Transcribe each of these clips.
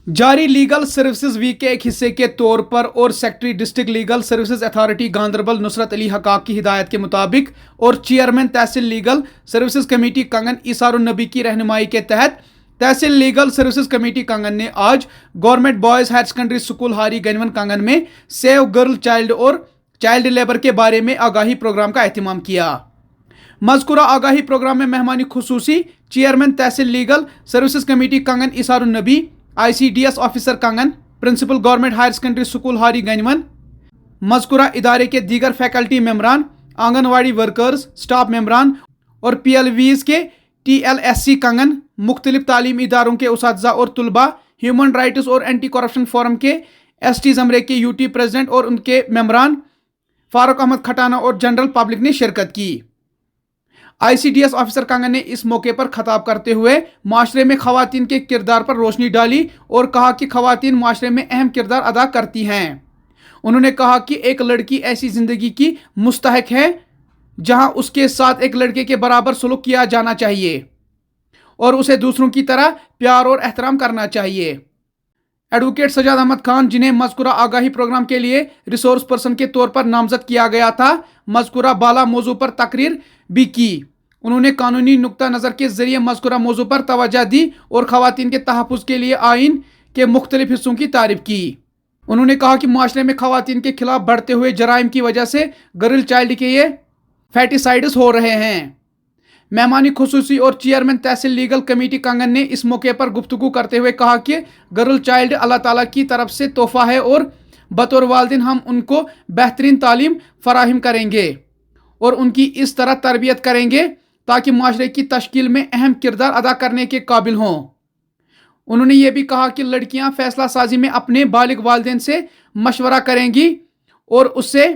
जारी legal services week के एक हिस्से के तौर पर और secretary district legal services authority Ganderbal Nusrat Ali Hakak की हिदायत के मुताबिक और chairman tehsil legal services committee Kangan इसारुन नबी की रहनुमाई के तहत तहसील लीगल सर्विसेज कमेटी कंगन ने आज government boys higher secondary school Hari Ganjwan Kangan में सेव गर्ल चाइल्ड और चाइल्ड लेबर के बारे में आगाही प्रोग्राम का एहतमाम किया। मज़कूरा आगाही प्रोग्राम में मेहमानी खुसूसी chairman tehsil legal services committee Kangan इसारुन Nabi, ICDS officer Kangan, principal government higher secondary school Hari Ganjwan, मज़कूरा इदारे के दीगर फैकल्टी मेम्बरान, आंगनवाड़ी वर्कर्स, स्टाफ मेम्बरान और PLVs के TLSC कंगन, मुख्तलिफ तालीमी इदारों के उसातिज़ा और तुलबा, ह्यूमन राइट्स और एंटी करप्शन फोरम के ST ज़मरे के UT प्रेसिडेंट और उनके मेम्बरान फारूक अहमद खटाना और जनरल पब्लिक ने शिरकत की। ICDS ऑफिसर कंगन ने इस मौके पर खताब करते हुए माशरे में खवातीन के किरदार पर रोशनी डाली और कहा कि खवातीन माशरे में अहम किरदार अदा करती हैं। उन्होंने कहा कि एक लड़की ऐसी ज़िंदगी की मुस्तहक है जहां उसके साथ एक लड़के के बराबर सलूक किया जाना चाहिए और उसे दूसरों की तरह प्यार और एहतराम करना चाहिए। एडवोकेट सजाद अहमद खान, जिन्हें मज़कूरा आगाही प्रोग्राम के लिए रिसोर्स पर्सन के तौर पर नामजद किया गया था, मज़कूरा बाला मौजू पर तकरीर भी की। उन्होंने कानूनी नुक्ता नज़र के ज़रिए मज़कूरा मौजू पर तवज्जो दी और ख़वातीन के तहफ़्फ़ुज़ के लिए आइन के मुख्तलिफ हिस्सों की तारीफ़ की। उन्होंने कहा कि माशरे में ख़वातीन के खिलाफ बढ़ते हुए जराइम की वजह से गर्ल चाइल्ड के ये फैटिसाइड्स हो रहे हैं। मेहमानी खुसूसी और chairman tehsil legal committee Kangan ने इस मौके पर गुफ्तगू करते हुए कहा कि गर्ल चाइल्ड अल्लाह ताला की तरफ से तोहफ़ा है और बतौर वालिदैन हम उनको बेहतरीन तालीम फराहम करेंगे और उनकी इस तरह तरबियत करेंगे ताकि माशरे की तश्कील में अहम किरदार अदा करने के काबिल हों। उन्होंने ये भी कहा कि लड़कियां फैसला साजी में अपने बालिग वालिदैन से मशवरा करेंगी और उससे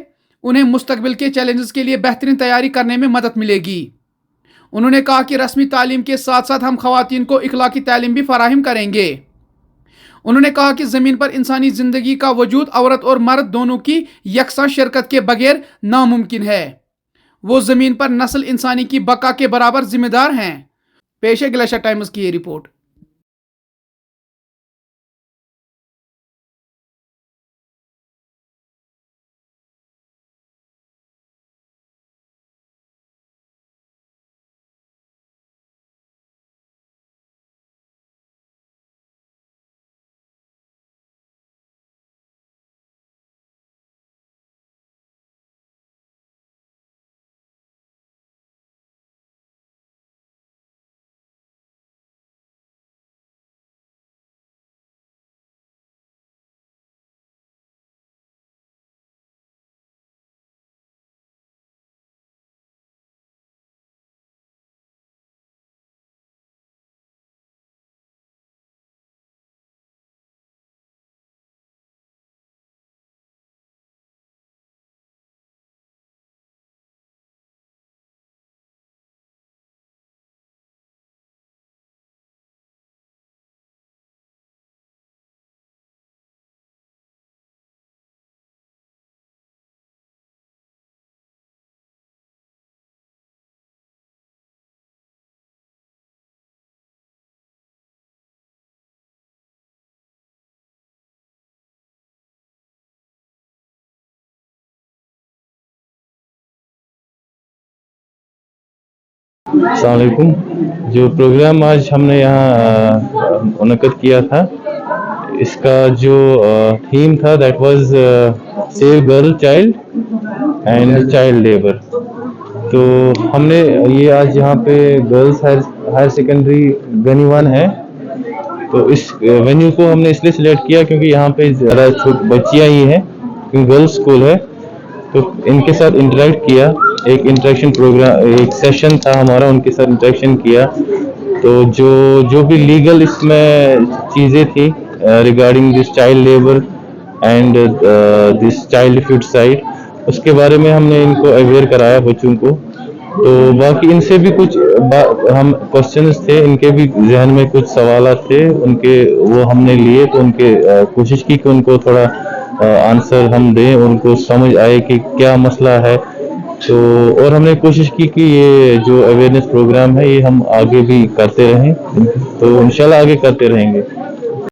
उन्हें मुस्तकबिल के चैलेंजेस के लिए बेहतरीन तैयारी करने में मदद मिलेगी। उन्होंने कहा कि रस्मी तालीम के साथ साथ हम ख़वातीन को इखलाकी तालीम भी फराहम करेंगे। उन्होंने कहा कि ज़मीन पर इंसानी ज़िंदगी का वजूद औरत और मर्द दोनों की यकसा शिरकत के बगैर नामुमकिन है। वो ज़मीन पर नस्ल इंसानी की बका के बराबर जिम्मेदार हैं। पेश है ग्लेशियर टाइम्स की ये रिपोर्ट। अस्सलाम वालेकुम। जो प्रोग्राम आज हमने यहाँ मुनक़्क़िद किया था, इसका जो थीम था that was save girl child and child labour. तो हमने ये आज यहाँ पे गर्ल्स हायर सेकेंडरी गनीवन है, तो इस वेन्यू को हमने इसलिए सिलेक्ट किया क्योंकि यहाँ पे ज़्यादा बच्चियाँ ही हैं, क्योंकि गर्ल्स स्कूल है। तो इनके साथ इंटरेक्ट किया, एक इंटरेक्शन प्रोग्राम, एक सेशन था हमारा, उनके साथ इंटरेक्शन किया। तो जो भी लीगल इसमें चीज़ें थी regarding this child labour and this child foeticide, उसके बारे में हमने इनको अवेयर कराया बच्चों को। तो बाकी इनसे भी कुछ हम क्वेश्चंस थे, इनके भी जहन में कुछ सवाल थे, उनके वो हमने लिए। तो उनके कोशिश की कि उनको थोड़ा आंसर हम दें, उनको समझ आए कि क्या मसला है। तो और हमने कोशिश की कि ये जो अवेयरनेस प्रोग्राम है ये हम आगे भी करते रहें, तो इंशाल्लाह आगे करते रहेंगे।